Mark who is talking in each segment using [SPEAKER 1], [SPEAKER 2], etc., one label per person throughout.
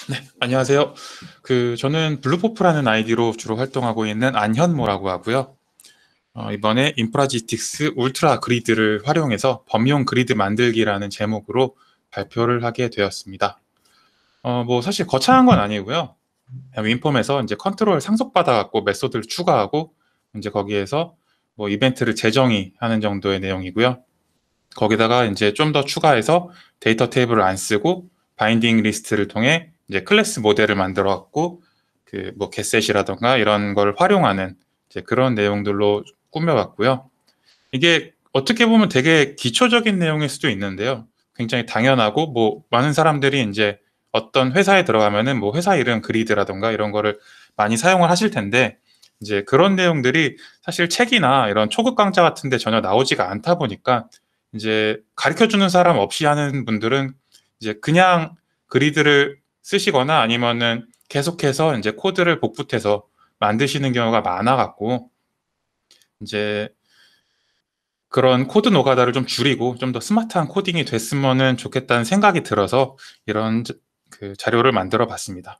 [SPEAKER 1] 네, 안녕하세요. 저는 블루포프라는 아이디로 주로 활동하고 있는 안현모라고 하고요. 이번에 인프라지틱스 울트라 그리드를 활용해서 범용 그리드 만들기라는 제목으로 발표를 하게 되었습니다. 뭐 사실 거창한 건 아니고요. 그냥 윈폼에서 이제 컨트롤 상속받아갖고 메소드를 추가하고 이제 거기에서 뭐 이벤트를 재정의하는 정도의 내용이고요. 거기다가 이제 좀 더 추가해서 데이터 테이블을 안 쓰고 바인딩 리스트를 통해 이제 클래스 모델을 만들어 갖고 그 뭐 getset이라던가 이런 걸 활용하는 이제 그런 내용들로 꾸며봤고요. 이게 어떻게 보면 되게 기초적인 내용일 수도 있는데요. 굉장히 당연하고 뭐 많은 사람들이 이제 어떤 회사에 들어가면은 뭐 회사 이름 그리드라던가 이런 거를 많이 사용을 하실 텐데 이제 그런 내용들이 사실 책이나 이런 초급 강좌 같은 데 전혀 나오지가 않다 보니까 이제 가르쳐 주는 사람 없이 하는 분들은 이제 그냥 그리드를 쓰시거나 아니면은 계속해서 이제 코드를 복붙해서 만드시는 경우가 많아 갖고 이제 그런 코드 노가다를 좀 줄이고 좀 더 스마트한 코딩이 됐으면 좋겠다는 생각이 들어서 이런 그 자료를 만들어 봤습니다.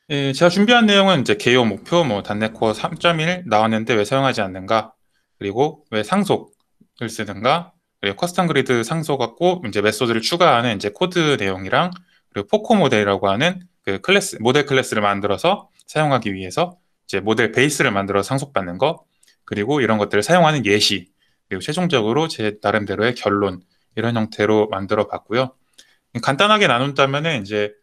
[SPEAKER 1] 예, 제가 준비한 내용은 이제 개요 목표, 뭐 단넷 코어 3.1 나왔는데 왜 사용하지 않는가? 그리고 왜 상속을 쓰는가? 그리고 커스텀 그리드 상속하고 이제 메소드를 추가하는 이제 코드 내용이랑 그리고 포코 모델이라고 하는 그 클래스 모델 클래스를 만들어서 사용하기 위해서 이제 모델 베이스를 만들어 상속받는 거 그리고 이런 것들을 사용하는 예시 그리고 최종적으로 제 나름대로의 결론 이런 형태로 만들어 봤고요. 간단하게 나눈다면은 이제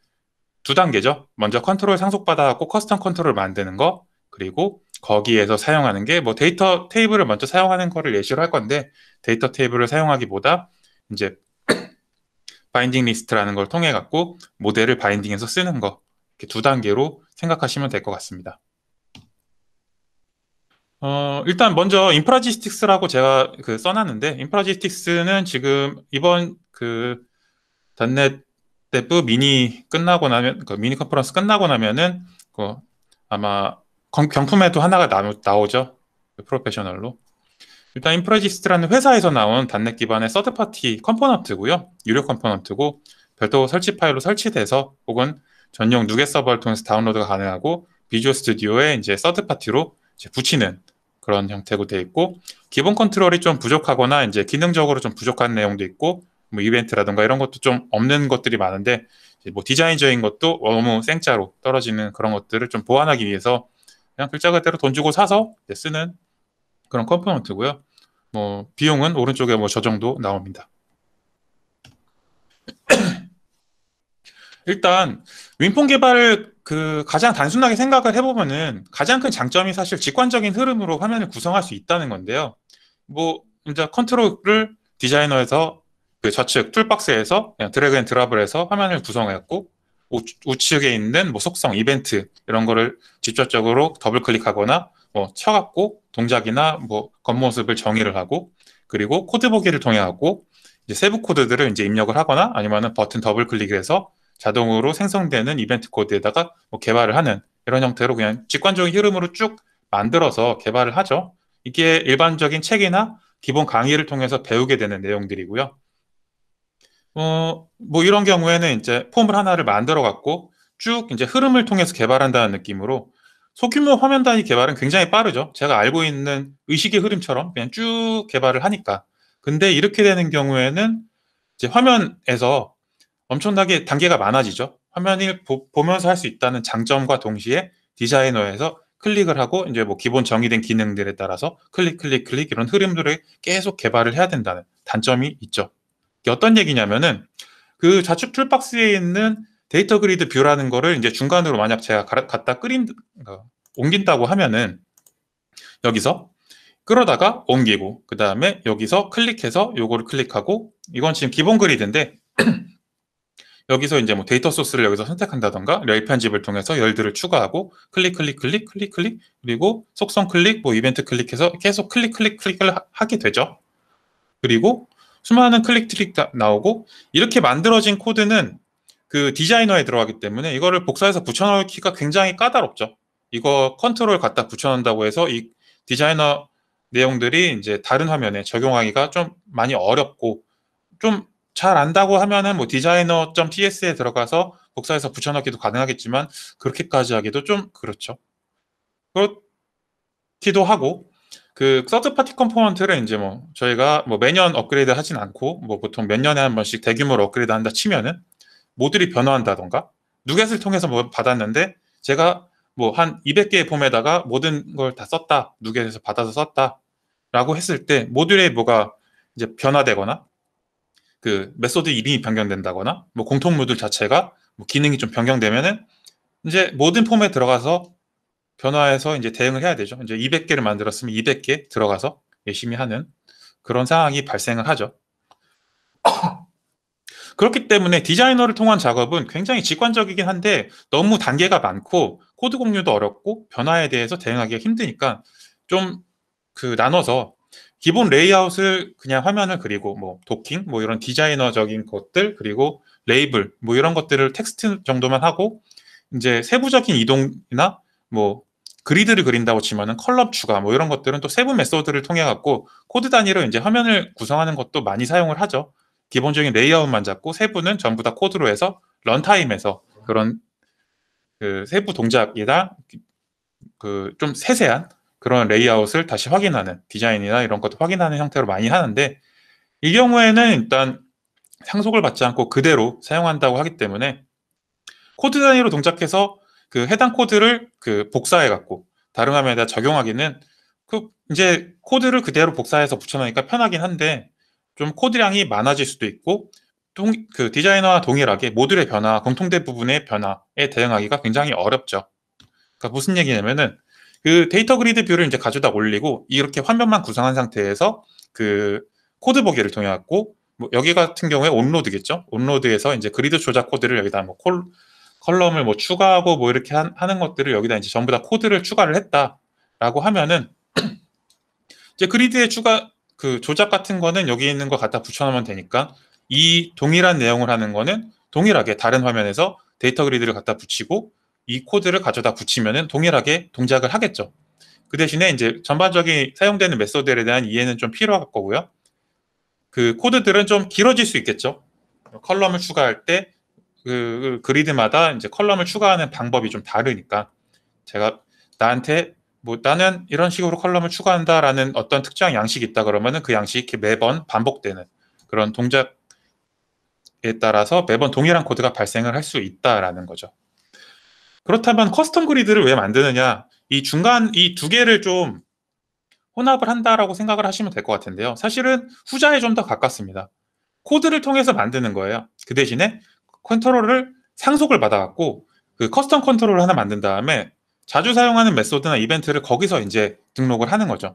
[SPEAKER 1] 두 단계죠. 먼저 컨트롤 상속받아갖고 커스텀 컨트롤 만드는 거, 그리고 거기에서 사용하는 게 뭐 데이터 테이블을 먼저 사용하는 거를 예시로 할 건데 데이터 테이블을 사용하기보다 이제 바인딩 리스트라는 걸 통해 갖고 모델을 바인딩해서 쓰는 거 이렇게 두 단계로 생각하시면 될 것 같습니다. 일단 먼저 인프라지스틱스라고 제가 그 써놨는데 인프라지스틱스는 지금 이번 그 닷넷 데브 미니 끝나고 나면 그 미니 컨퍼런스 끝나고 나면은 그 아마 경품에도 하나가 나오죠. 그 프로페셔널로. 일단 인프라지스트라는 회사에서 나온 단넷 기반의 서드 파티 컴포넌트고요. 유료 컴포넌트고 별도 설치 파일로 설치돼서 혹은 전용 누get 서버를 통해서 다운로드가 가능하고 비주얼 스튜디오에 이제 서드 파티로 이제 붙이는 그런 형태로 되어 있고 기본 컨트롤이 좀 부족하거나 이제 기능적으로 좀 부족한 내용도 있고 뭐 이벤트라든가 이런 것도 좀 없는 것들이 많은데 뭐 디자인적인 것도 너무 생짜로 떨어지는 그런 것들을 좀 보완하기 위해서 그냥 글자 그대로 돈 주고 사서 쓰는 그런 컴포넌트고요. 뭐 비용은 오른쪽에 뭐 저 정도 나옵니다. 일단 윈폰 개발을 그 가장 단순하게 생각을 해보면은 가장 큰 장점이 사실 직관적인 흐름으로 화면을 구성할 수 있다는 건데요. 뭐 이제 컨트롤을 디자이너에서 그 좌측 툴박스에서 그냥 드래그 앤 드랍을 해서 화면을 구성했고 우측에 있는 뭐 속성, 이벤트 이런 거를 직접적으로 더블 클릭하거나 뭐 쳐갖고 동작이나 뭐 겉모습을 정의를 하고 그리고 코드 보기를 통해 하고 이제 세부 코드들을 이제 입력을 하거나 아니면은 버튼 더블 클릭을 해서 자동으로 생성되는 이벤트 코드에다가 뭐 개발을 하는 이런 형태로 그냥 직관적인 흐름으로 쭉 만들어서 개발을 하죠. 이게 일반적인 책이나 기본 강의를 통해서 배우게 되는 내용들이고요. 뭐 이런 경우에는 이제 폼을 하나를 만들어 갖고 쭉 이제 흐름을 통해서 개발한다는 느낌으로 소규모 화면 단위 개발은 굉장히 빠르죠. 제가 알고 있는 의식의 흐름처럼 그냥 쭉 개발을 하니까. 근데 이렇게 되는 경우에는 이제 화면에서 엄청나게 단계가 많아지죠. 화면을 보면서 할 수 있다는 장점과 동시에 디자이너에서 클릭을 하고 이제 뭐 기본 정의된 기능들에 따라서 클릭 클릭 클릭 이런 흐름들을 계속 개발을 해야 된다는 단점이 있죠. 이게 어떤 얘기냐면은 그 좌측 툴박스에 있는 데이터 그리드 뷰라는 거를 이제 중간으로 만약 제가 갖다 옮긴다고 하면은 여기서 끌어다가 옮기고 그 다음에 여기서 클릭해서 요거를 클릭하고 이건 지금 기본 그리드인데 여기서 이제 뭐 데이터 소스를 여기서 선택한다던가 열 편집을 통해서 열들을 추가하고 클릭 클릭 클릭 클릭 클릭 그리고 속성 클릭 뭐 이벤트 클릭해서 계속 클릭 클릭 클릭을 하게 되죠. 그리고 수많은 클릭 트릭 나오고 이렇게 만들어진 코드는 그 디자이너에 들어가기 때문에 이거를 복사해서 붙여넣기가 굉장히 까다롭죠. 이거 컨트롤 갖다 붙여넣는다고 해서 이 디자이너 내용들이 이제 다른 화면에 적용하기가 좀 많이 어렵고 좀 잘 안다고 하면은 뭐 designer.ts에 들어가서 복사해서 붙여넣기도 가능하겠지만 그렇게까지 하기도 좀 그렇죠. 그렇기도 하고 그 서드 파티 컴포넌트를 이제 뭐 저희가 뭐 매년 업그레이드 하진 않고 뭐 보통 몇 년에 한 번씩 대규모로 업그레이드 한다 치면은 모듈이 변화한다던가 누겟을 통해서 뭐 받았는데 제가 뭐 한 200개의 폼에다가 모든 걸 다 썼다 누겟에서 받아서 썼다라고 했을 때 모듈에 뭐가 이제 변화되거나 그 메소드 이름이 변경된다거나 뭐 공통 모듈 자체가 뭐 기능이 좀 변경되면은 이제 모든 폼에 들어가서 변화해서 이제 대응을 해야 되죠. 이제 200개를 만들었으면 200개 들어가서 열심히 하는 그런 상황이 발생을 하죠. 그렇기 때문에 디자이너를 통한 작업은 굉장히 직관적이긴 한데 너무 단계가 많고 코드 공유도 어렵고 변화에 대해서 대응하기가 힘드니까 좀 그 나눠서 기본 레이아웃을 그냥 화면을 그리고 뭐 도킹 뭐 이런 디자이너적인 것들 그리고 레이블 뭐 이런 것들을 텍스트 정도만 하고 이제 세부적인 이동이나 뭐 그리드를 그린다고 치면은 컬럼 추가 뭐 이런 것들은 또 세부 메소드를 통해 갖고 코드 단위로 이제 화면을 구성하는 것도 많이 사용을 하죠. 기본적인 레이아웃만 잡고 세부는 전부 다 코드로 해서 런타임에서 그런 그 세부 동작이나 그 좀 세세한 그런 레이아웃을 다시 확인하는 디자인이나 이런 것도 확인하는 형태로 많이 하는데 이 경우에는 일단 상속을 받지 않고 그대로 사용한다고 하기 때문에 코드 단위로 동작해서 그 해당 코드를 그 복사해 갖고 다른 화면에다 적용하기는 그 이제 코드를 그대로 복사해서 붙여놓으니까 편하긴 한데 좀 코드량이 많아질 수도 있고 그 디자이너와 동일하게 모듈의 변화, 공통된 부분의 변화에 대응하기가 굉장히 어렵죠. 그러니까 무슨 얘기냐면은 그 데이터 그리드 뷰를 이제 가져다 올리고 이렇게 화면만 구성한 상태에서 그 코드 보기를 통해 갖고 뭐 여기 같은 경우에 온로드겠죠. 온로드에서 이제 그리드 조작 코드를 여기다 뭐 컬럼을 뭐 추가하고 뭐 이렇게 하는 것들을 여기다 이제 전부 다 코드를 추가를 했다라고 하면은 이제 그리드에 추가 그 조작 같은 거는 여기 있는 거 갖다 붙여놓으면 되니까 이 동일한 내용을 하는 거는 동일하게 다른 화면에서 데이터 그리드를 갖다 붙이고 이 코드를 가져다 붙이면은 동일하게 동작을 하겠죠. 그 대신에 이제 전반적인 사용되는 메소드에 대한 이해는 좀 필요할 거고요. 그 코드들은 좀 길어질 수 있겠죠. 컬럼을 추가할 때 그 그리드마다 이제 컬럼을 추가하는 방법이 좀 다르니까 제가 나한테 뭐 나는 이런 식으로 컬럼을 추가한다라는 어떤 특정한 양식이 있다 그러면은 그 양식이 매번 반복되는 그런 동작에 따라서 매번 동일한 코드가 발생을 할 수 있다라는 거죠. 그렇다면 커스텀 그리드를 왜 만드느냐? 이 중간 이 두 개를 좀 혼합을 한다라고 생각을 하시면 될 것 같은데요. 사실은 후자에 좀 더 가깝습니다. 코드를 통해서 만드는 거예요. 그 대신에 컨트롤을 상속을 받아갖고 그 커스텀 컨트롤을 하나 만든 다음에 자주 사용하는 메소드나 이벤트를 거기서 이제 등록을 하는 거죠.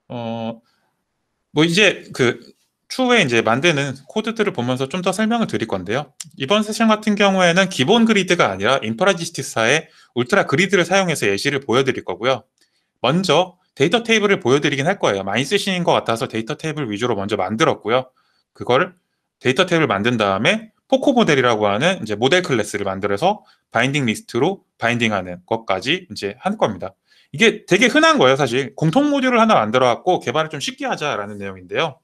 [SPEAKER 1] 뭐 이제 그 추후에 이제 만드는 코드들을 보면서 좀 더 설명을 드릴 건데요. 이번 세션 같은 경우에는 기본 그리드가 아니라 인프라지스티사의 울트라 그리드를 사용해서 예시를 보여드릴 거고요. 먼저 데이터 테이블을 보여드리긴 할 거예요. 많이 쓰시는 것 같아서 데이터 테이블 위주로 먼저 만들었고요. 그거를 데이터 테이블 만든 다음에 포코 모델이라고 하는 이제 모델 클래스를 만들어서 바인딩 리스트로 바인딩하는 것까지 이제 한 겁니다. 이게 되게 흔한 거예요, 사실. 공통 모듈을 하나 만들어 갖고 개발을 좀 쉽게 하자라는 내용인데요.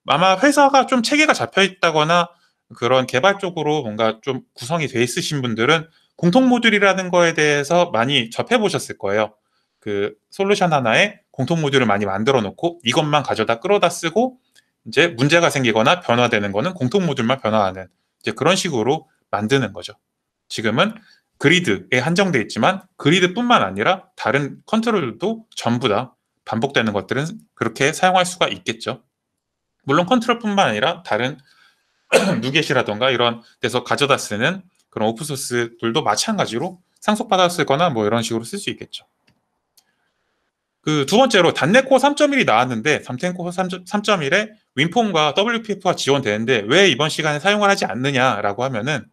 [SPEAKER 1] 아마 회사가 좀 체계가 잡혀 있다거나 그런 개발 쪽으로 뭔가 좀 구성이 돼 있으신 분들은 공통 모듈이라는 거에 대해서 많이 접해 보셨을 거예요. 그 솔루션 하나에 공통 모듈을 많이 만들어 놓고 이것만 가져다 끌어다 쓰고 이제 문제가 생기거나 변화되는 거는 공통 모듈만 변화하는 이제 그런 식으로 만드는 거죠. 지금은 그리드에 한정돼 있지만 그리드뿐만 아니라 다른 컨트롤도 전부 다 반복되는 것들은 그렇게 사용할 수가 있겠죠. 물론 컨트롤뿐만 아니라 다른 누겟이라던가 이런 데서 가져다 쓰는 그런 오픈소스들도 마찬가지로 상속받아 쓰거나 뭐 이런 식으로 쓸 수 있겠죠. 그 두 번째로 단넷코어 3.1이 나왔는데 단넷코어 3.1에 윈폼과 WPF가 지원되는데 왜 이번 시간에 사용을 하지 않느냐라고 하면은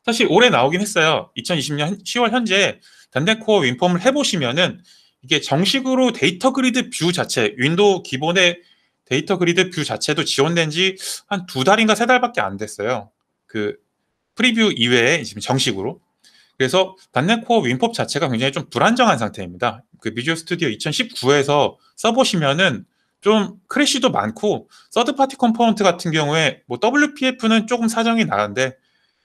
[SPEAKER 1] 사실 올해 나오긴 했어요. 2020년 10월 현재 단넷코어 윈폼을 해보시면은 이게 정식으로 데이터 그리드 뷰 자체, 윈도우 기본의 데이터 그리드 뷰 자체도 지원된 지 한 두 달인가 세 달밖에 안 됐어요. 그 프리뷰 이외에 지금 정식으로. 그래서 단넷코어 윈폼 자체가 굉장히 좀 불안정한 상태입니다. 그 비주얼 스튜디오 2019에서 써보시면은 좀 크래쉬도 많고 서드 파티 컴포넌트 같은 경우에 뭐 WPF는 조금 사정이 나는데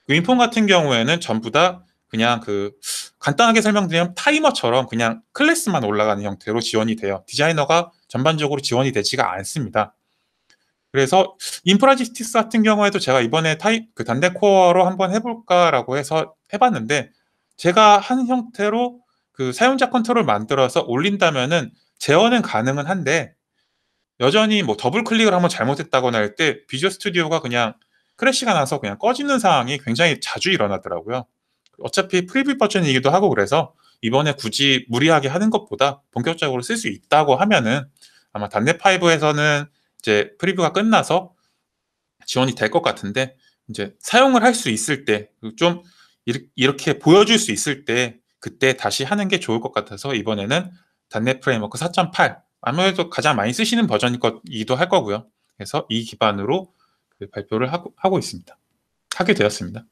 [SPEAKER 1] 윈폰 같은 경우에는 전부 다 그냥 간단하게 설명드리면 타이머처럼 그냥 클래스만 올라가는 형태로 지원이 돼요. 디자이너가 전반적으로 지원이 되지가 않습니다. 그래서 인프라지스틱스 같은 경우에도 제가 이번에 단대 코어로 한번 해볼까라고 해서 해봤는데 제가 한 형태로 사용자 컨트롤 만들어서 올린다면은 재현은 가능은 한데 여전히 뭐 더블 클릭을 한번 잘못했다거나 할 때 비주얼 스튜디오가 그냥 크래시가 나서 그냥 꺼지는 상황이 굉장히 자주 일어나더라고요. 어차피 프리뷰 버전이기도 하고 그래서 이번에 굳이 무리하게 하는 것보다 본격적으로 쓸 수 있다고 하면은 아마 단넷 5에서는 이제 프리뷰가 끝나서 지원이 될 것 같은데 이제 사용을 할 수 있을 때 좀 이렇게 보여줄 수 있을 때 그때 다시 하는 게 좋을 것 같아서 이번에는 단넷 프레임워크 4.8 아무래도 가장 많이 쓰시는 버전이기도 할 거고요. 그래서 이 기반으로 발표를 하고 있습니다. 하게 되었습니다.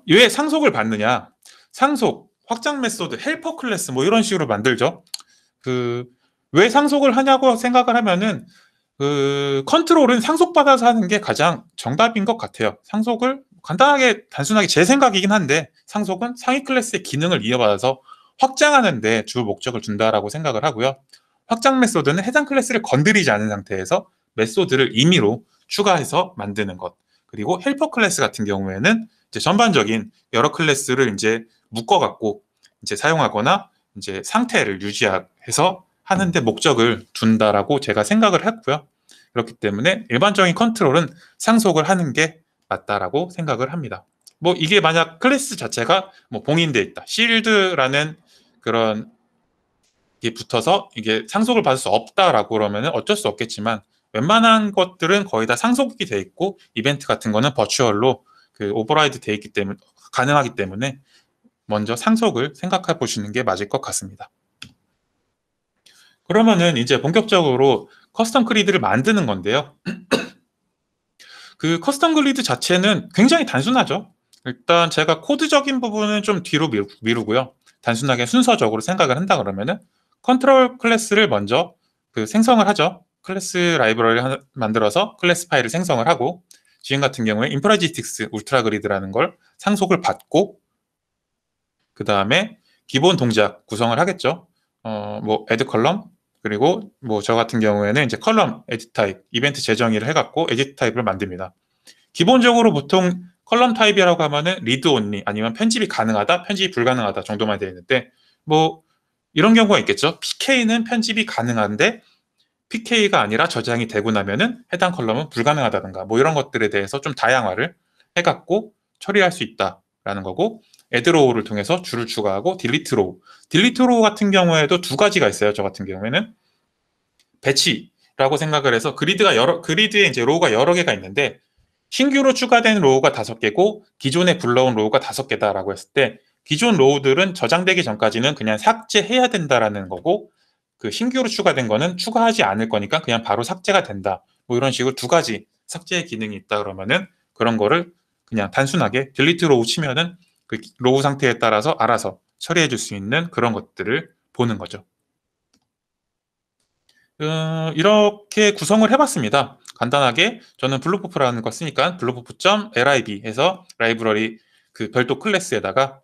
[SPEAKER 1] 왜 상속을 받느냐? 상속, 확장 메소드, 헬퍼 클래스 뭐 이런 식으로 만들죠. 왜 상속을 하냐고 생각을 하면은 컨트롤은 상속받아서 하는 게 가장 정답인 것 같아요. 상속을 간단하게 단순하게 제 생각이긴 한데 상속은 상위 클래스의 기능을 이어받아서 확장하는 데 주 목적을 둔다라고 생각을 하고요. 확장 메소드는 해당 클래스를 건드리지 않은 상태에서 메소드를 임의로 추가해서 만드는 것. 그리고 헬퍼 클래스 같은 경우에는 이제 전반적인 여러 클래스를 이제 묶어갖고 이제 사용하거나 이제 상태를 유지해서 하는데 목적을 둔다라고 제가 생각을 했고요. 그렇기 때문에 일반적인 컨트롤은 상속을 하는 게 맞다라고 생각을 합니다. 뭐 이게 만약 클래스 자체가 뭐 봉인돼 있다, 실드라는 그런 게 붙어서 이게 상속을 받을 수 없다라고 그러면 어쩔 수 없겠지만 웬만한 것들은 거의 다 상속이 돼 있고 이벤트 같은 거는 버추얼로 오버라이드 돼 있기 때문에 가능하기 때문에 먼저 상속을 생각해 보시는 게 맞을 것 같습니다. 그러면은 이제 본격적으로 커스텀 그리드를 만드는 건데요. 커스텀 그리드 자체는 굉장히 단순하죠. 일단 제가 코드적인 부분은 좀 뒤로 미루고요. 단순하게 순서적으로 생각을 한다 그러면은 컨트롤 클래스를 먼저 생성을 하죠. 클래스 라이브러리를 만들어서 클래스 파일을 생성을 하고 지금 같은 경우에 인프라지틱스 울트라 그리드라는 걸 상속을 받고 그 다음에 기본 동작 구성을 하겠죠. 뭐 add 컬럼 그리고 뭐 저 같은 경우에는 이제 컬럼 에디트 타입 이벤트 재정의를 해갖고 에디트 타입을 만듭니다. 기본적으로 보통 컬럼 타입이라고 하면은 리드 온리 아니면 편집이 가능하다, 편집이 불가능하다 정도만 되어 있는데 뭐 이런 경우가 있겠죠. PK는 편집이 가능한데 PK가 아니라 저장이 되고 나면은 해당 컬럼은 불가능하다든가 뭐 이런 것들에 대해서 좀 다양화를 해갖고 처리할 수 있다라는 거고 add row를 통해서 줄을 추가하고 delete row 같은 경우에도 두 가지가 있어요. 저 같은 경우에는 배치라고 생각을 해서 그리드에 이제 로우가 여러 개가 있는데 신규로 추가된 로우가 5개고 기존에 불러온 로우가 5개다라고 했을 때 기존 로우들은 저장되기 전까지는 그냥 삭제해야 된다라는 거고 신규로 추가된 거는 추가하지 않을 거니까 그냥 바로 삭제가 된다. 뭐 이런 식으로 두 가지 삭제 기능이 있다 그러면은 그런 거를 그냥 단순하게 딜리트 로우 치면은 로우 상태에 따라서 알아서 처리해 줄 수 있는 그런 것들을 보는 거죠. 이렇게 구성을 해봤습니다. 간단하게 저는 블루포프라는 거 쓰니까 블루포프.lib 해서 라이브러리 별도 클래스에다가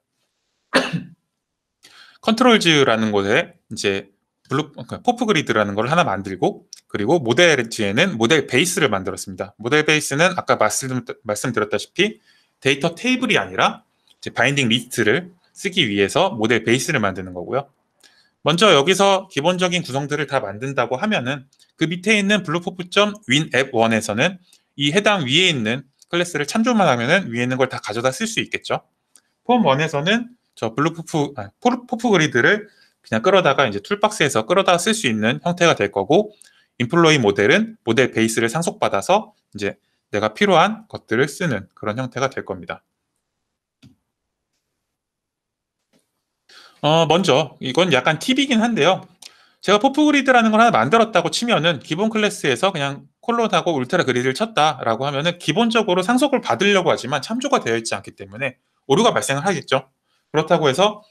[SPEAKER 1] 컨트롤즈라는 곳에 이제 포프 그리드라는 걸 하나 만들고 그리고 모델즈에는 모델 베이스를 만들었습니다. 모델 베이스는 아까 말씀드렸다시피 데이터 테이블이 아니라 이제 바인딩 리스트를 쓰기 위해서 모델 베이스를 만드는 거고요. 먼저 여기서 기본적인 구성들을 다 만든다고 하면은 그 밑에 있는 블루포프.winApp1에서는 이 해당 위에 있는 클래스를 참조만 하면은 위에 있는 걸 다 가져다 쓸 수 있겠죠. 폼1에서는 저 포프 그리드를 그냥 끌어다가 이제 툴박스에서 끌어다가 쓸 수 있는 형태가 될 거고 인플로이 모델은 모델 베이스를 상속받아서 이제 내가 필요한 것들을 쓰는 그런 형태가 될 겁니다. 먼저 이건 약간 팁이긴 한데요. 제가 포프 그리드라는 걸 하나 만들었다고 치면은 기본 클래스에서 그냥 콜론하고 울트라 그리드를 쳤다라고 하면은 기본적으로 상속을 받으려고 하지만 참조가 되어 있지 않기 때문에 오류가 발생을 하겠죠. 그렇다고 해서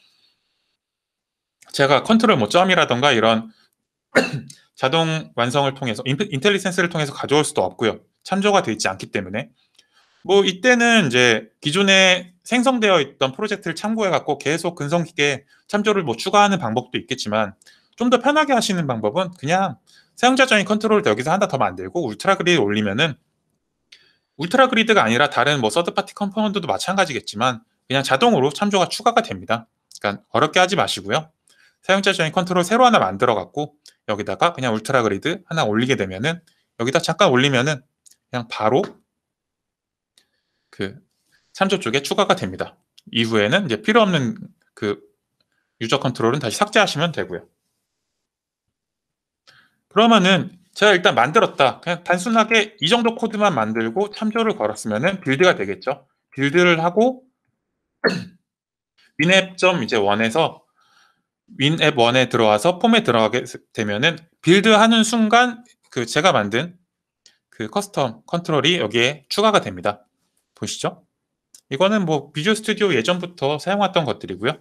[SPEAKER 1] 제가 컨트롤 뭐 점이라던가 이런 자동 완성을 통해서 인텔리센스를 통해서 가져올 수도 없고요. 참조가 되어 있지 않기 때문에 뭐 이때는 이제 기존에 생성되어 있던 프로젝트를 참고해 갖고 계속 근성있게 참조를 뭐 추가하는 방법도 있겠지만 좀 더 편하게 하시는 방법은 그냥 사용자 저인 컨트롤을 여기서 하나 더 만들고 울트라 그리드 올리면은 울트라 그리드가 아니라 다른 뭐 서드파티 컴포넌트도 마찬가지겠지만 그냥 자동으로 참조가 추가가 됩니다. 그러니까 어렵게 하지 마시고요. 사용자 저인 컨트롤 새로 하나 만들어 갖고 여기다가 그냥 울트라 그리드 하나 올리게 되면은 여기다 잠깐 올리면은 그냥 바로 그 참조 쪽에 추가가 됩니다. 이후에는 이제 필요 없는 그 유저 컨트롤은 다시 삭제하시면 되고요. 그러면은 제가 일단 만들었다. 그냥 단순하게 이 정도 코드만 만들고 참조를 걸었으면은 빌드가 되겠죠. 빌드를 하고 윈앱.1에서 이제 윈앱 1에 들어와서 폼에 들어가게 되면은 빌드하는 순간 그 제가 만든 그 커스텀 컨트롤이 여기에 추가가 됩니다. 보시죠? 이거는 뭐 비주얼 스튜디오 예전부터 사용했던 것들이고요.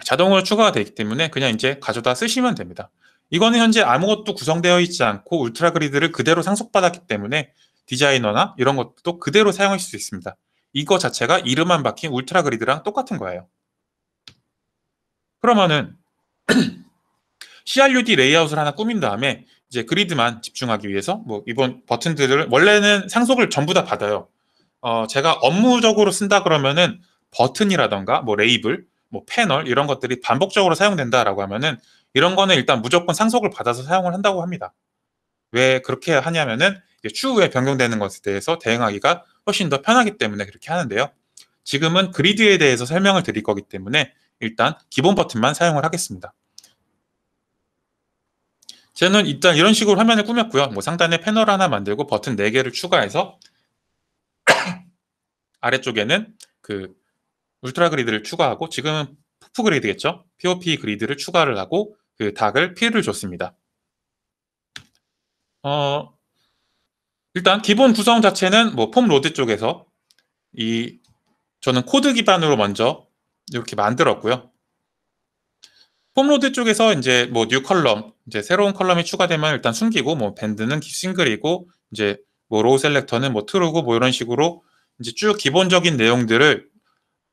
[SPEAKER 1] 자동으로 추가가 되기 때문에 그냥 이제 가져다 쓰시면 됩니다. 이거는 현재 아무것도 구성되어 있지 않고 울트라 그리드를 그대로 상속받았기 때문에 디자이너나 이런 것도 그대로 사용할 수 있습니다. 이거 자체가 이름만 바뀐 울트라 그리드랑 똑같은 거예요. 그러면은 CRUD 레이아웃을 하나 꾸민 다음에 이제 그리드만 집중하기 위해서 뭐 이번 버튼들을 원래는 상속을 전부 다 받아요. 제가 업무적으로 쓴다 그러면은 버튼이라던가 뭐 레이블, 뭐 패널 이런 것들이 반복적으로 사용된다라고 하면은 이런 거는 일단 무조건 상속을 받아서 사용을 한다고 합니다. 왜 그렇게 하냐면은 추후에 변경되는 것에 대해서 대응하기가 훨씬 더 편하기 때문에 그렇게 하는데요. 지금은 그리드에 대해서 설명을 드릴 거기 때문에 일단 기본 버튼만 사용을 하겠습니다. 저는 일단 이런 식으로 화면을 꾸몄고요. 뭐 상단에 패널 하나 만들고 버튼 4개를 추가해서 아래쪽에는 그 울트라 그리드를 추가하고 지금은 푸프 그리드겠죠? POP 그리드를 추가를 하고 그 닥을 필을 줬습니다. 일단 기본 구성 자체는 뭐 폼 로드 쪽에서 저는 코드 기반으로 먼저 이렇게 만들었고요. 폼 로드 쪽에서 이제 뭐 뉴 컬럼, 이제 새로운 컬럼이 추가되면 일단 숨기고 뭐 밴드는 싱글이고 이제 뭐 로우 셀렉터는 뭐 트루고 뭐 이런 식으로 이제 쭉 기본적인 내용들을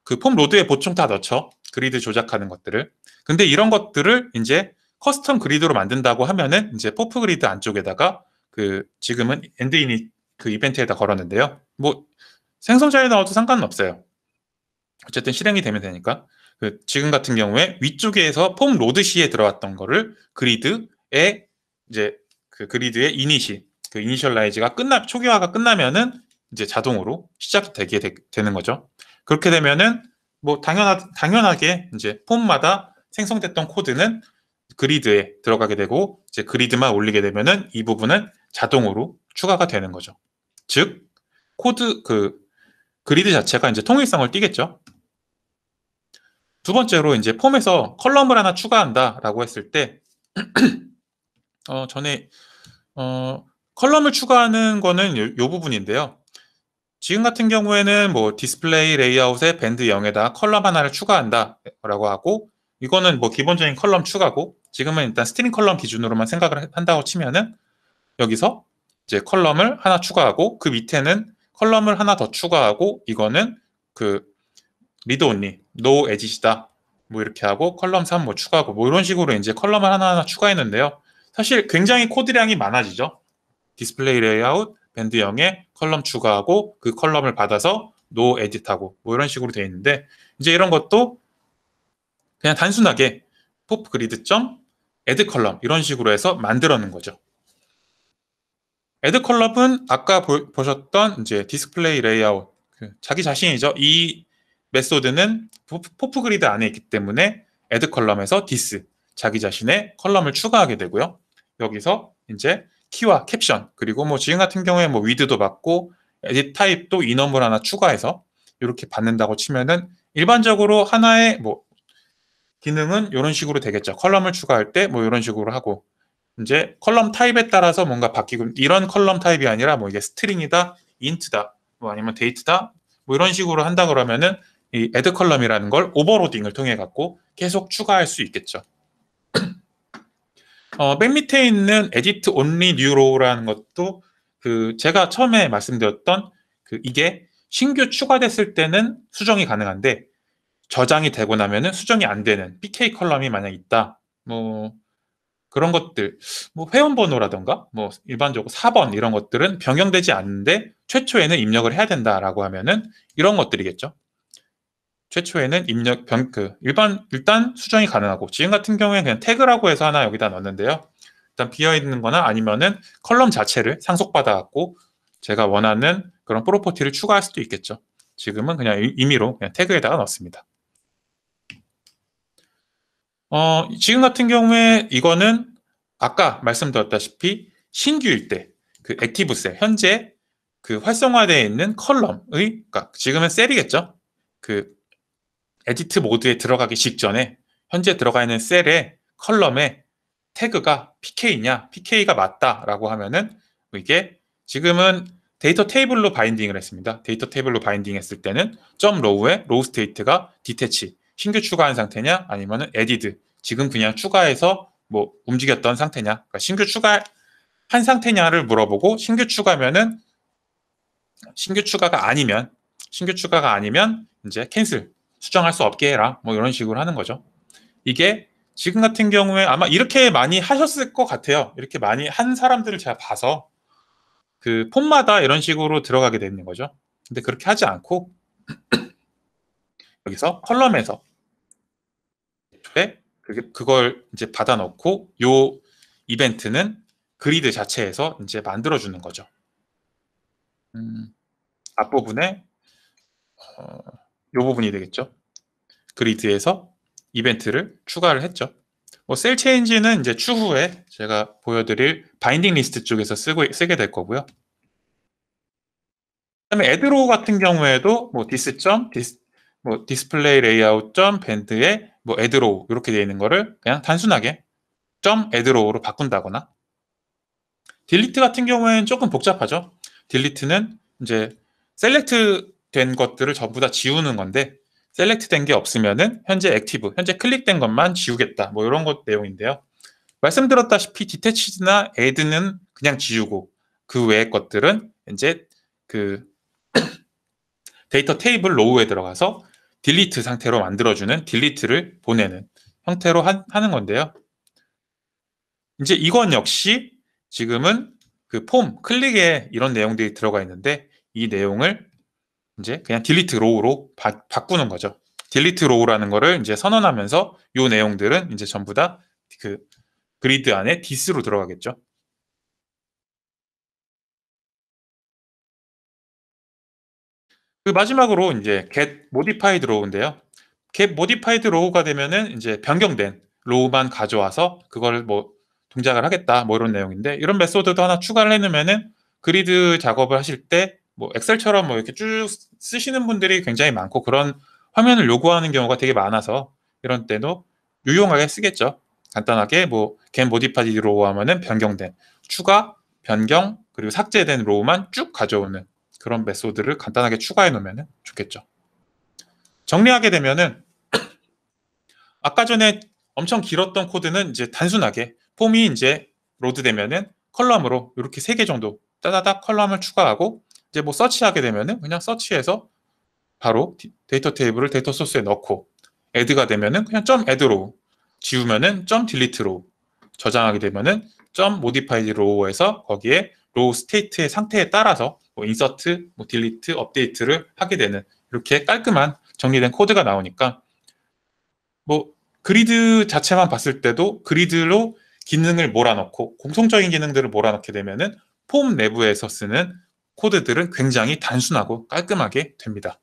[SPEAKER 1] 그 폼 로드에 보통 다 넣죠. 그리드 조작하는 것들을. 근데 이런 것들을 이제 커스텀 그리드로 만든다고 하면은 이제 포프 그리드 안쪽에다가 그 지금은 엔드 이닛 그 이벤트에다 걸었는데요. 뭐 생성자에 넣어도 상관은 없어요. 어쨌든 실행이 되면 되니까. 그 지금 같은 경우에 위쪽에서 폼 로드 시에 들어왔던 거를 그리드에 이제 그 그리드의 이닛이 그 이니셜라이즈가 초기화가 끝나면은 이제 자동으로 시작되게 되는 거죠. 그렇게 되면은 뭐 당연하게 이제 폼마다 생성됐던 코드는 그리드에 들어가게 되고 이제 그리드만 올리게 되면은 이 부분은 자동으로 추가가 되는 거죠. 즉 코드 그 그리드 자체가 이제 통일성을 띠겠죠. 두 번째로 이제 폼에서 컬럼을 하나 추가한다라고 했을 때 전에 컬럼을 추가하는 거는 요 부분인데요. 지금 같은 경우에는 뭐 디스플레이 레이아웃에 밴드 0에다 컬럼 하나를 추가한다라고 하고 이거는 뭐 기본적인 컬럼 추가고 지금은 일단 스트링 컬럼 기준으로만 생각을 한다고 치면은 여기서 이제 컬럼을 하나 추가하고 그 밑에는 컬럼을 하나 더 추가하고 이거는 그 리드 온리, 노 에짓이다. 뭐 이렇게 하고 컬럼 3 뭐 추가하고 뭐 이런 식으로 이제 컬럼을 하나하나 추가했는데요. 사실 굉장히 코드량이 많아지죠. 디스플레이 레이아웃, 밴드 0에 컬럼 추가하고 그 컬럼을 받아서 노 에딧하고 뭐 이런 식으로 되어 있는데 이제 이런 것도 그냥 단순하게 포프 그리드 점 애드 컬럼 이런 식으로 해서 만들어 놓은 거죠. 애드 컬럼은 아까 보셨던 이제 디스플레이 레이아웃 자기 자신이죠. 이 메소드는 포프 그리드 안에 있기 때문에 애드 컬럼에서 디스 자기 자신의 컬럼을 추가하게 되고요. 여기서 이제 키와 캡션 그리고 뭐 지금 같은 경우에 뭐 위드도 받고 에딧 타입도 이너물 하나 추가해서 이렇게 받는다고 치면은 일반적으로 하나의 뭐 기능은 이런 식으로 되겠죠. 컬럼을 추가할 때 뭐 이런 식으로 하고 이제 컬럼 타입에 따라서 뭔가 바뀌고 이런 컬럼 타입이 아니라 뭐 이게 스트링이다, 인트다, 뭐 아니면 데이트다 뭐 이런 식으로 한다 그러면은 이 애드 컬럼이라는 걸 오버로딩을 통해 갖고 계속 추가할 수 있겠죠. 맨 밑에 있는 edit only new row라는 것도 제가 처음에 말씀드렸던 이게 신규 추가됐을 때는 수정이 가능한데 저장이 되고 나면은 수정이 안 되는 PK 컬럼이 만약 있다. 뭐 그런 것들, 뭐 회원번호라던가 뭐 일반적으로 4번 이런 것들은 변경되지 않는데 최초에는 입력을 해야 된다라고 하면은 이런 것들이겠죠. 최초에는 일단 수정이 가능하고 지금 같은 경우에 그냥 태그라고 해서 하나 여기다 넣었는데요. 일단 비어 있는 거나 아니면은 컬럼 자체를 상속받아 갖고 제가 원하는 그런 프로퍼티를 추가할 수도 있겠죠. 지금은 그냥 임의로 그냥 태그에다가 넣습니다. 지금 같은 경우에 이거는 아까 말씀드렸다시피 신규일 때 액티브셀 현재 활성화되어 있는 컬럼의 그러니까 지금은 셀이겠죠. 에디트 모드에 들어가기 직전에 현재 들어가 있는 셀의 컬럼에 태그가 PK냐, PK가 맞다라고 하면은 이게 지금은 데이터 테이블로 바인딩을 했습니다. 데이터 테이블로 바인딩 했을 때는 .row에 row state가 detach, 신규 추가한 상태냐 아니면은 added, 지금 그냥 추가해서 뭐 움직였던 상태냐, 그러니까 신규 추가한 상태냐를 물어보고 신규 추가가 아니면 이제 캔슬, 수정할 수 없게 해라, 뭐 이런 식으로 하는 거죠. 이게 지금 같은 경우에 아마 이렇게 많이 하셨을 것 같아요. 이렇게 많이 한 사람들을 제가 봐서 폼마다 이런 식으로 들어가게 되는 거죠. 근데 그렇게 하지 않고 여기서 컬럼에서 그걸 이제 받아 넣고 요 이벤트는 그리드 자체에서 이제 만들어 주는 거죠. 앞부분에 요 부분이 되겠죠. 그리드에서 이벤트를 추가를 했죠. 셀 체인지는 이제 추후에 제가 보여드릴 바인딩 리스트 쪽에서 쓰게 될 거고요. 그다음에 애드로우 같은 경우에도 뭐 디스플레이 레이아웃 밴드에 뭐 애드로우 이렇게 되어 있는 거를 그냥 단순하게 애드로우로 바꾼다거나, 딜리트 같은 경우에는 조금 복잡하죠. 딜리트는 이제 셀렉트 된 것들을 전부 다 지우는 건데 셀렉트 된 게 없으면은 현재 액티브, 현재 클릭된 것만 지우겠다, 뭐 이런 것 내용인데요. 말씀드렸다시피 디태치드나 애드는 그냥 지우고 그 외의 것들은 이제 데이터 테이블 로우에 들어가서 딜리트 상태로 만들어주는 딜리트를 보내는 형태로 하는 건데요. 이제 이건 역시 지금은 폼 클릭에 이런 내용들이 들어가 있는데 이 내용을 이제 그냥 딜리트 로우로 바꾸는 거죠. 딜리트 로우라는 거를 이제 선언하면서 이 내용들은 이제 전부 다 그리드 안에 디스로 들어가겠죠. 마지막으로 이제 get modified row인데요. get modified row가 되면은 이제 변경된 row만 가져와서 그걸 뭐 동작을 하겠다, 뭐 이런 내용인데, 이런 메소드도 하나 추가를 해놓으면은 그리드 작업을 하실 때 뭐 엑셀처럼 뭐 이렇게 쭉 쓰시는 분들이 굉장히 많고 그런 화면을 요구하는 경우가 되게 많아서 이런 때도 유용하게 쓰겠죠. 간단하게 뭐 get modified row 하면은 변경된, 추가, 변경, 그리고 삭제된 row만 쭉 가져오는 그런 메소드를 간단하게 추가해 놓으면 좋겠죠. 정리하게 되면은 아까 전에 엄청 길었던 코드는 이제 단순하게 폼이 이제 로드 되면은 컬럼으로 이렇게 3개 정도 따다닥 컬럼을 추가하고 이제 뭐 서치하게 되면은 그냥 서치해서 바로 데이터 테이블을 데이터 소스에 넣고, 애드가 되면은 그냥 .add로 지우면은 .delete로, 저장하게 되면은 .modified row에서 거기에 row 스테이트의 상태에 따라서 뭐 인서트, 뭐 딜리트, 업데이트를 하게 되는 이렇게 깔끔한 정리된 코드가 나오니까 뭐 그리드 자체만 봤을 때도 그리드로 기능을 몰아넣고 공통적인 기능들을 몰아넣게 되면은 폼 내부에서 쓰는 코드들은 굉장히 단순하고 깔끔하게 됩니다.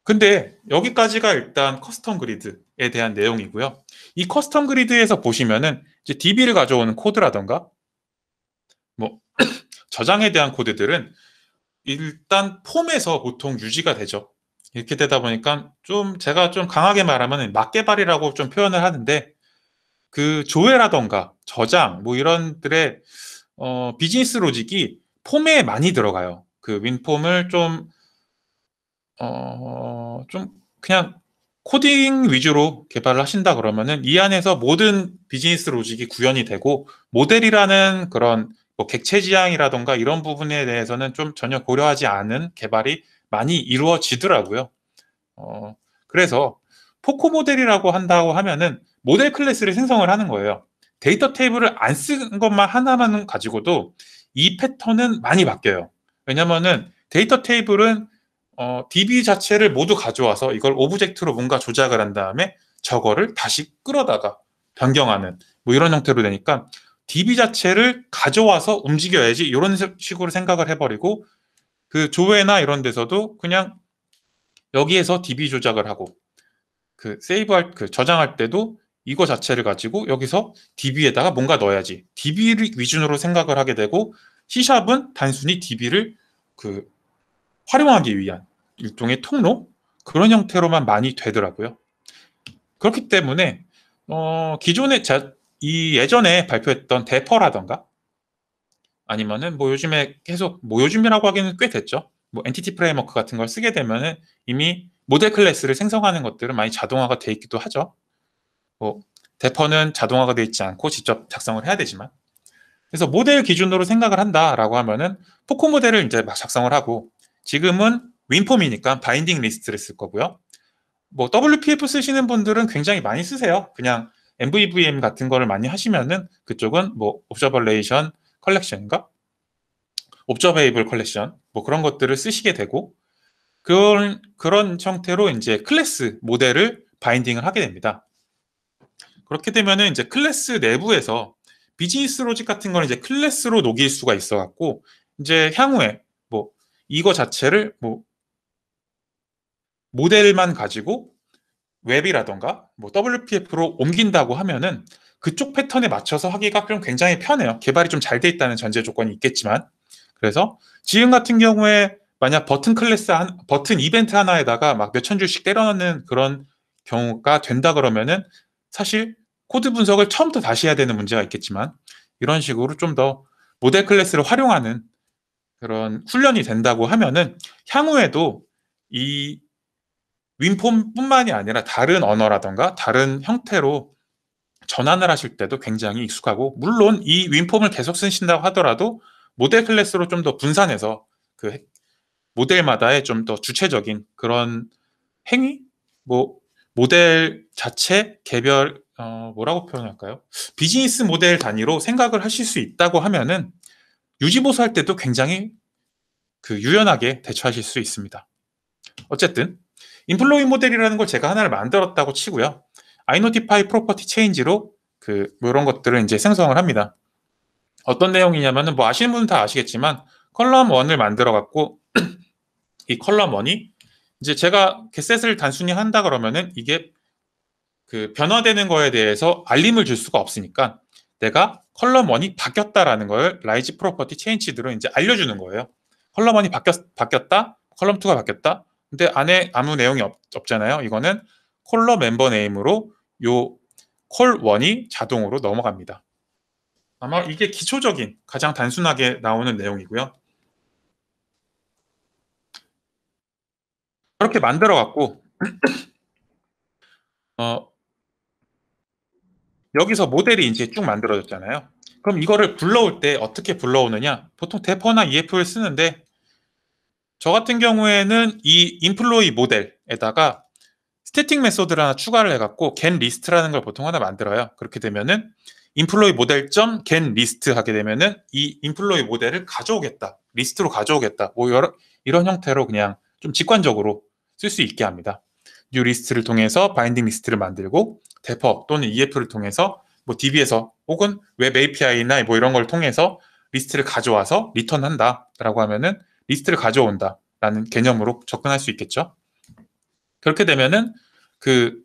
[SPEAKER 1] 근데 여기까지가 일단 커스텀 그리드에 대한 내용이고요. 이 커스텀 그리드에서 보시면은 이제 DB를 가져오는 코드라던가 뭐 저장에 대한 코드들은 일단 폼에서 보통 유지가 되죠. 이렇게 되다 보니까 제가 좀 강하게 말하면 막개발이라고 좀 표현을 하는데, 조회라던가 저장 뭐 이런들의 비즈니스 로직이 폼에 많이 들어가요. 윈폼을 좀 그냥 코딩 위주로 개발을 하신다 그러면은 이 안에서 모든 비즈니스 로직이 구현이 되고 모델이라는 그런 뭐 객체 지향이라던가 이런 부분에 대해서는 좀 전혀 고려하지 않은 개발이 많이 이루어지더라고요. 그래서 포코 모델이라고 한다고 하면은 모델 클래스를 생성을 하는 거예요. 데이터 테이블을 안 쓴 것만 하나만 가지고도 이 패턴은 많이 바뀌어요. 왜냐면은 데이터 테이블은 DB 자체를 모두 가져와서 이걸 오브젝트로 뭔가 조작을 한 다음에 저거를 다시 끌어다가 변경하는 뭐 이런 형태로 되니까 DB 자체를 가져와서 움직여야지 이런 식으로 생각을 해버리고 그 조회나 이런 데서도 그냥 여기에서 DB 조작을 하고 그 세이브할 그 저장할 때도 이거 자체를 가지고 여기서 DB에다가 뭔가 넣어야지 DB를 위준으로 생각을 하게 되고 C샵은 단순히 DB를 그 활용하기 위한 일종의 통로 그런 형태로만 많이 되더라고요. 그렇기 때문에 기존에 이 예전에 발표했던 데퍼라던가 아니면은 뭐 요즘에 계속 뭐 요즘이라고 하기는 꽤 됐죠. 뭐 엔티티 프레임워크 같은 걸 쓰게 되면은 이미 모델 클래스를 생성하는 것들은 많이 자동화가 돼 있기도 하죠. 뭐 데퍼는 자동화가 돼 있지 않고 직접 작성을 해야 되지만 그래서 모델 기준으로 생각을 한다라고 하면은 포코 모델을 이제 막 작성을 하고 지금은 윈폼이니까 바인딩 리스트를 쓸 거고요. 뭐 WPF 쓰시는 분들은 굉장히 많이 쓰세요. 그냥 MVVM 같은 거를 많이 하시면은 그쪽은 뭐 옵저버레이션 컬렉션인가? 옵저베이블 컬렉션 뭐 그런 것들을 쓰시게 되고 그런 형태로 이제 클래스 모델을 바인딩을 하게 됩니다. 그렇게 되면은 이제 클래스 내부에서 비즈니스 로직 같은 거는 이제 클래스로 녹일 수가 있어 갖고 이제 향후에 뭐 이거 자체를 뭐 모델만 가지고 웹이라던가 뭐 WPF로 옮긴다고 하면은 그쪽 패턴에 맞춰서 하기가 좀 굉장히 편해요. 개발이 좀 잘 돼 있다는 전제 조건이 있겠지만 그래서 지금 같은 경우에 만약 버튼 클래스 버튼 이벤트 하나에다가 막 몇천 줄씩 때려 넣는 그런 경우가 된다 그러면은 사실 코드 분석을 처음부터 다시 해야 되는 문제가 있겠지만 이런 식으로 좀 더 모델 클래스를 활용하는 그런 훈련이 된다고 하면은 향후에도 이 윈폼뿐만이 아니라 다른 언어라던가 다른 형태로 전환을 하실 때도 굉장히 익숙하고 물론 이 윈폼을 계속 쓰신다고 하더라도 모델 클래스로 좀 더 분산해서 그 모델마다의 좀 더 주체적인 그런 행위 뭐 모델 자체 개별 뭐라고 표현할까요? 비즈니스 모델 단위로 생각을 하실 수 있다고 하면은 유지보수할 때도 굉장히 그 유연하게 대처하실 수 있습니다. 어쨌든 인플로이 모델이라는 걸 제가 하나를 만들었다고 치고요. iNotify 프로퍼티 체인지로 뭐 이런 것들을 이제 생성을 합니다. 어떤 내용이냐면은 뭐 아시는 분은 다 아시겠지만 컬럼 1을 만들어 갖고 이 컬럼 1이 이제 제가 getset을 단순히 한다 그러면은 이게 그 변화되는 거에 대해서 알림을 줄 수가 없으니까 내가 컬럼 1이 바뀌었다라는 걸 라이즈 프로퍼티 체인지로 이제 알려주는 거예요. 컬럼 1이 바뀌었다, 컬럼 2가 바뀌었다. 근데 안에 아무 내용이 없잖아요. 이거는 컬러 멤버 네임으로 요 콜 1이 자동으로 넘어갑니다. 아마 이게 기초적인 가장 단순하게 나오는 내용이고요. 그렇게 만들어 갖고 여기서 모델이 이제 쭉 만들어졌잖아요. 그럼 이거를 불러올 때 어떻게 불러오느냐? 보통 데퍼나 EF를 쓰는데 저 같은 경우에는 이 인플로이 모델에다가 스태틱 메소드를 하나 추가를 해갖고 get list라는 걸 보통 하나 만들어요. 그렇게 되면은 인플로이 모델 점 get list 하게 되면은 이 인플로이 모델을 가져오겠다, 리스트로 가져오겠다, 뭐 이런 형태로 그냥 좀 직관적으로 쓸 수 있게 합니다. 뉴 리스트를 통해서 바인딩 리스트를 만들고 데퍼 또는 EF를 통해서 뭐 DB에서 혹은 웹 API나 뭐 이런 걸 통해서 리스트를 가져와서 리턴한다라고 하면은 리스트를 가져온다라는 개념으로 접근할 수 있겠죠. 그렇게 되면은 그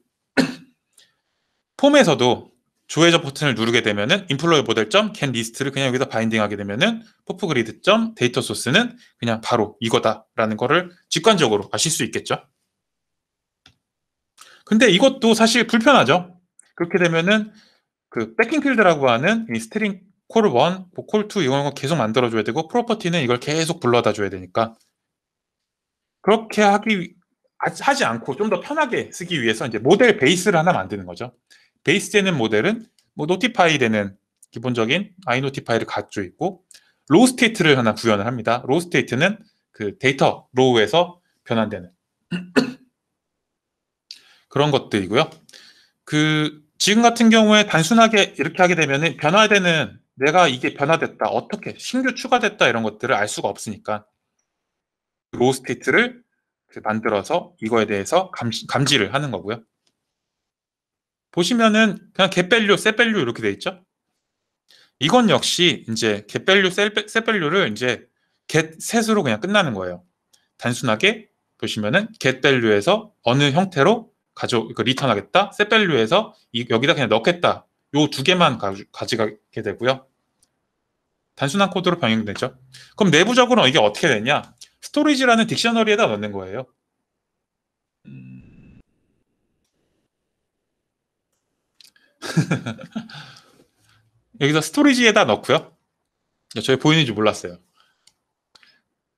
[SPEAKER 1] 폼에서도 조회적 버튼을 누르게 되면은 인플로이 모델 점 get 리스트를 그냥 여기다 바인딩하게 되면은 포프 그리드 점 데이터 소스는 그냥 바로 이거다라는 거를 직관적으로 아실 수 있겠죠. 근데 이것도 사실 불편하죠. 그렇게 되면은 그 백킹 필드라고 하는 이 스트링 콜 1, 뭐 콜 2 이런 거 계속 만들어줘야 되고 프로퍼티는 이걸 계속 불러다 줘야 되니까 그렇게 하기 하지 않고 좀 더 편하게 쓰기 위해서 이제 모델 베이스를 하나 만드는 거죠. 베이스 되는 모델은 뭐 노티파이 되는 기본적인 iNotify를 가지고 있고 로우 스테이트를 하나 구현을 합니다. 로우 스테이트는 그 데이터 로우에서 변환되는 그런 것들이고요. 그 지금 같은 경우에 단순하게 이렇게 하게 되면은 변화되는 내가 이게 변화됐다, 어떻게 신규 추가됐다 이런 것들을 알 수가 없으니까 로우 스테이트를 만들어서 이거에 대해서 감지를 하는 거고요. 보시면은 그냥 getValue, setValue 이렇게 돼 있죠. 이건 역시 이제 getValue, setValue를 이제 getset으로 그냥 끝나는 거예요. 단순하게 보시면은 getValue에서 어느 형태로 리턴하겠다, setValue에서 여기다 그냥 넣겠다. 요 두 개만 가져가게 되고요. 단순한 코드로 병행되죠. 그럼 내부적으로 이게 어떻게 되냐? 스토리지라는 딕셔너리에다 넣는 거예요. 여기서 스토리지에다 넣고요. 저희 보이는지 몰랐어요.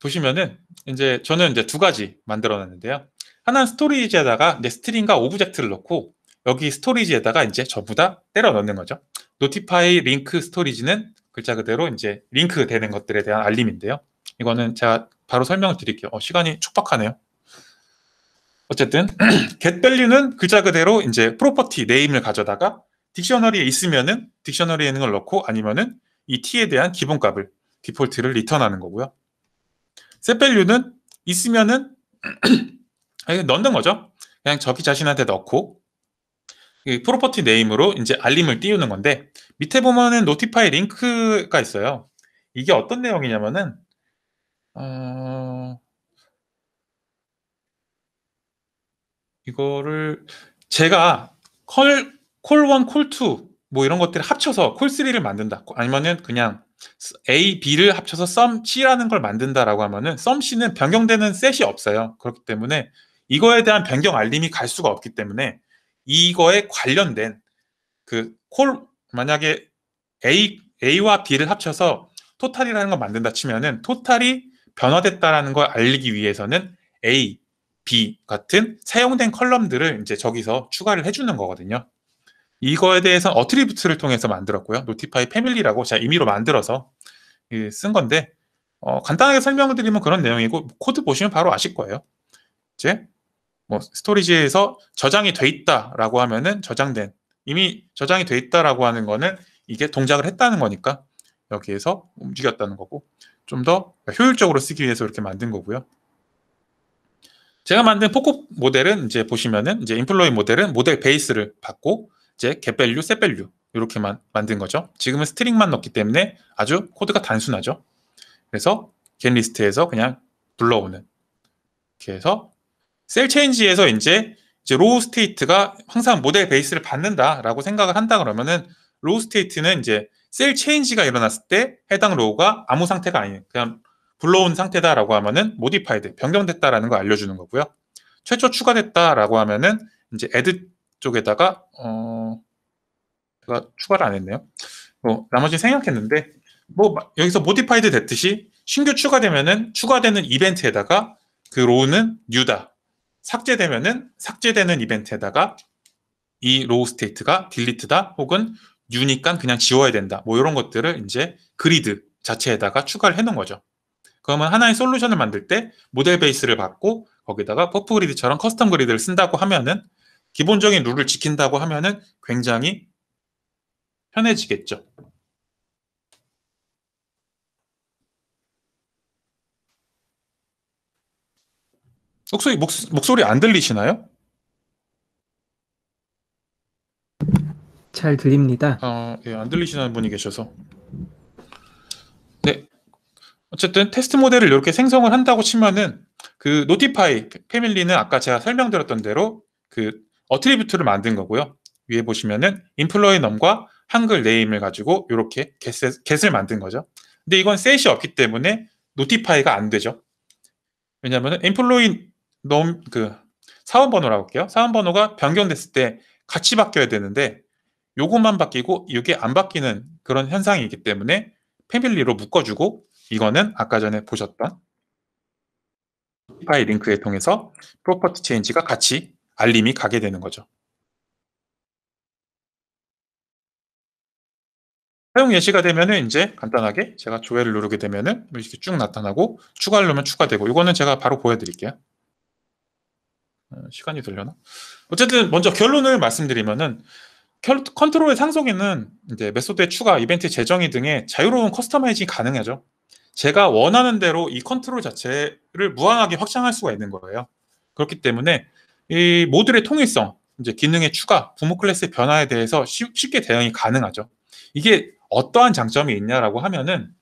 [SPEAKER 1] 보시면은 이제 저는 이제 두 가지 만들어 놨는데요. 하나는 스토리지에다가 이제 스트링과 오브젝트를 넣고 여기 스토리지에다가 이제 전부 다 때려 넣는 거죠. 노티파이 링크 스토리지는 글자 그대로 이제 링크 되는 것들에 대한 알림인데요. 이거는 제가 바로 설명을 드릴게요. 시간이 촉박하네요. 어쨌든 getValue는 글자 그대로 이제 프로퍼티 네임을 가져다가 딕셔너리에 있으면은 딕셔너리에 있는 걸 넣고 아니면은 이 t에 대한 기본값을 디폴트를 리턴하는 거고요. setValue는 있으면은 넣는 거죠. 그냥 자기 자신한테 넣고 프로퍼티 네임으로 이제 알림을 띄우는 건데 밑에 보면은 노티파이 링크가 있어요. 이게 어떤 내용이냐면은 이거를 제가 콜1, 콜2 뭐 이런 것들을 합쳐서 콜3를 만든다. 아니면은 그냥 A, B를 합쳐서 썸 C라는 걸 만든다라고 하면은 썸 C는 변경되는 셋이 없어요. 그렇기 때문에 이거에 대한 변경 알림이 갈 수가 없기 때문에 이거에 관련된 만약에 A와 B를 합쳐서 토탈이라는 걸 만든다 치면은 토탈이 변화됐다라는 걸 알리기 위해서는 A, B 같은 사용된 컬럼들을 이제 저기서 추가를 해주는 거거든요. 이거에 대해서는 어트리뷰트를 통해서 만들었고요. 노티파이 패밀리라고 제가 임의로 만들어서 쓴 건데 간단하게 설명을 드리면 그런 내용이고 코드 보시면 바로 아실 거예요. 이제 뭐 스토리지에서 저장이 돼 있다라고 하면은 이미 저장이 돼 있다라고 하는 거는 이게 동작을 했다는 거니까 여기에서 움직였다는 거고 좀 더 효율적으로 쓰기 위해서 이렇게 만든 거고요. 제가 만든 포코 모델은 이제 보시면은 이제 인플로이 모델은 모델 베이스를 받고 이제 getValue, setValue 이렇게만 만든 거죠. 지금은 스트링만 넣기 때문에 아주 코드가 단순하죠. 그래서 getList에서 그냥 불러오는 이렇게 해서 셀 체인지에서 이제 로우 스테이트가 항상 모델 베이스를 받는다라고 생각을 한다 그러면은 로우 스테이트는 이제 셀 체인지가 일어났을 때 해당 로우가 아무 상태가 아닌 그냥 불러온 상태다라고 하면은 모디파이드 변경됐다라는 걸 알려주는 거고요. 최초 추가됐다라고 하면은 이제 add 쪽에다가 제가 추가를 안 했네요. 나머지 생략했는데 여기서 모디파이드 됐듯이 신규 추가되면은 추가되는 이벤트에다가 그 로우는 new다. 삭제되면은 삭제되는 이벤트에다가 이 로우 스테이트가 딜리트다 혹은 new니까 그냥 지워야 된다. 뭐 이런 것들을 이제 그리드 자체에다가 추가를 해놓은 거죠. 그러면 하나의 솔루션을 만들 때 모델 베이스를 받고 거기다가 퍼프 그리드처럼 커스텀 그리드를 쓴다고 하면은 기본적인 룰을 지킨다고 하면은 굉장히 편해지겠죠. 혹시 목소리 안 들리시나요?
[SPEAKER 2] 잘 들립니다.
[SPEAKER 1] 예, 안 들리시는 분이 계셔서. 네. 어쨌든 테스트 모델을 이렇게 생성을 한다고 치면은 그 노티파이 패밀리는 아까 제가 설명드렸던 대로 그 어트리뷰트를 만든 거고요. 위에 보시면은 인플로이 넘과 한글 네임을 가지고 이렇게 get을 만든 거죠. 근데 이건 셋이 없기 때문에 노티파이가 안 되죠. 왜냐하면 인플로이 사원 번호라고 할게요. 사원 번호가 변경됐을 때 같이 바뀌어야 되는데 요것만 바뀌고 이게 안 바뀌는 그런 현상이 있기 때문에 패밀리로 묶어주고 이거는 아까 전에 보셨던 노티파이 링크에 통해서 프로퍼티 체인지가 같이 알림이 가게 되는 거죠. 사용 예시가 되면은 이제 간단하게 제가 조회를 누르게 되면은 이렇게 쭉 나타나고 추가를 누르면 추가되고, 이거는 제가 바로 보여드릴게요. 시간이 되려나? 어쨌든 먼저 결론을 말씀드리면은 컨트롤의 상속에는 이제 메소드의 추가, 이벤트 재정의 등의 자유로운 커스터마이징이 가능하죠. 제가 원하는 대로 이 컨트롤 자체를 무한하게 확장할 수가 있는 거예요. 그렇기 때문에 이 모듈의 통일성, 이제 기능의 추가, 부모 클래스의 변화에 대해서 쉽게 대응이 가능하죠. 이게 어떠한 장점이 있냐라고 하면은,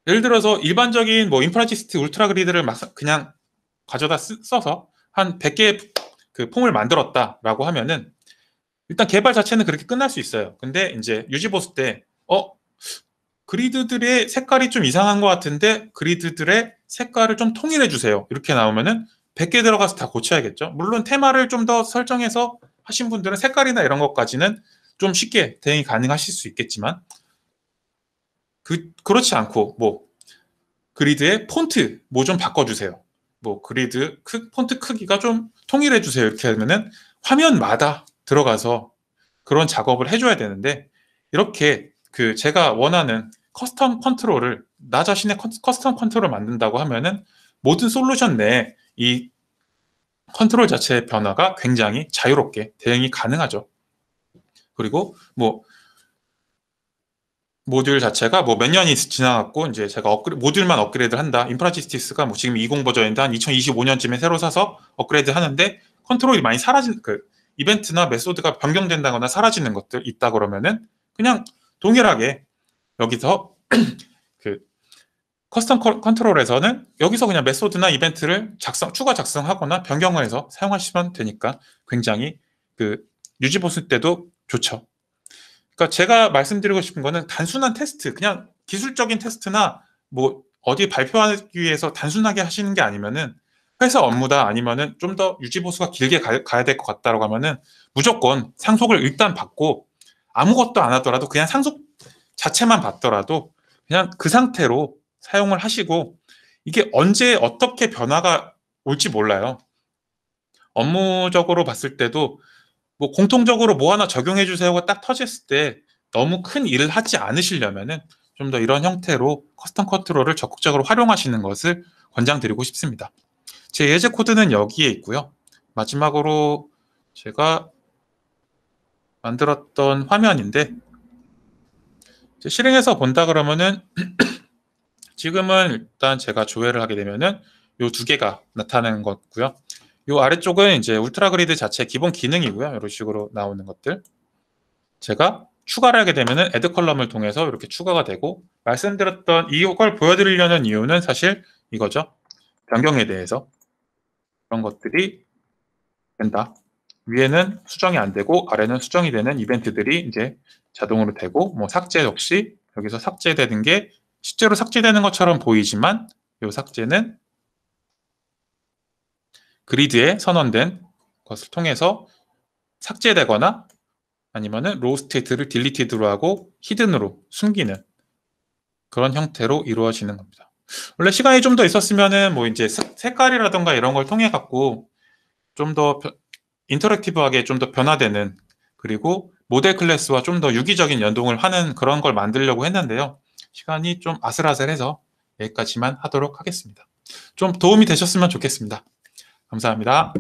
[SPEAKER 1] 예를 들어서 일반적인 뭐 인프라지스트 울트라 그리드를 막 그냥 가져다 써서 한 100개의 그 폼을 만들었다라고 하면은 일단 개발 자체는 그렇게 끝날 수 있어요. 근데 이제 유지 보수 때 그리드들의 색깔이 좀 이상한 것 같은데 그리드들의 색깔을 좀 통일해 주세요. 이렇게 나오면은 100개 들어가서 다 고쳐야겠죠. 물론 테마를 좀 더 설정해서 하신 분들은 색깔이나 이런 것까지는 좀 쉽게 대응이 가능하실 수 있겠지만, 그렇지 않고 뭐 그리드의 폰트 뭐 좀 바꿔주세요. 뭐 그리드 폰트 크기가 좀 통일해 주세요. 이렇게 하면은 화면마다 들어가서 그런 작업을 해줘야 되는데, 이렇게 그 제가 원하는 커스텀 컨트롤을 나 자신의 커스텀 컨트롤을 만든다고 하면은 모든 솔루션 내에 이 컨트롤 자체의 변화가 굉장히 자유롭게 대응이 가능하죠. 그리고 뭐 모듈 자체가 뭐 몇 년이 지나갔고 이제 제가 모듈만 업그레이드를 한다. 인프라지스티스가 뭐 지금 20 버전인데 한 2025년쯤에 새로 사서 업그레이드 하는데 컨트롤이 많이 사라진 그 이벤트나 메소드가 변경된다거나 사라지는 것들 있다 그러면은 그냥 동일하게 여기서 그 커스텀 컨트롤에서는 여기서 그냥 메소드나 이벤트를 추가 작성하거나 변경을 해서 사용하시면 되니까 굉장히 그 유지 보수 때도 좋죠. 그러니까 제가 말씀드리고 싶은 거는 단순한 테스트, 그냥 기술적인 테스트나 뭐 어디 발표하기 위해서 단순하게 하시는 게 아니면은 회사 업무다, 아니면은 좀 더 유지 보수가 길게 가야 될 것 같다라고 하면은 무조건 상속을 일단 받고 아무것도 안 하더라도 그냥 상속 자체만 받더라도 그냥 그 상태로 사용을 하시고, 이게 언제 어떻게 변화가 올지 몰라요. 업무적으로 봤을 때도 뭐 공통적으로 뭐 하나 적용해 주세요가 딱 터졌을 때 너무 큰 일을 하지 않으시려면은 좀 더 이런 형태로 커스텀 컨트롤을 적극적으로 활용하시는 것을 권장드리고 싶습니다. 제 예제 코드는 여기에 있고요. 마지막으로 제가 만들었던 화면인데, 실행해서 본다 그러면은 지금은 일단 제가 조회를 하게 되면은 요 두 개가 나타나는 거고요. 요 아래쪽은 이제 울트라 그리드 자체 기본 기능이고요. 이런 식으로 나오는 것들. 제가 추가를 하게 되면은 애드 컬럼을 통해서 이렇게 추가가 되고, 말씀드렸던 이걸 보여드리려는 이유는 사실 이거죠. 변경에 대해서 그런 것들이 된다. 위에는 수정이 안 되고 아래는 수정이 되는 이벤트들이 이제 자동으로 되고, 뭐 삭제 역시 여기서 삭제되는 게 실제로 삭제되는 것처럼 보이지만 이 삭제는 그리드에 선언된 것을 통해서 삭제되거나 아니면은 로우 스테이트를 딜리티드로 하고 히든으로 숨기는 그런 형태로 이루어지는 겁니다. 원래 시간이 좀 더 있었으면은 뭐 이제 색깔이라던가 이런 걸 통해 갖고 좀 더 인터랙티브하게 좀 더 변화되는, 그리고 모델 클래스와 좀 더 유기적인 연동을 하는 그런 걸 만들려고 했는데요. 시간이 좀 아슬아슬해서 여기까지만 하도록 하겠습니다. 좀 도움이 되셨으면 좋겠습니다. 감사합니다.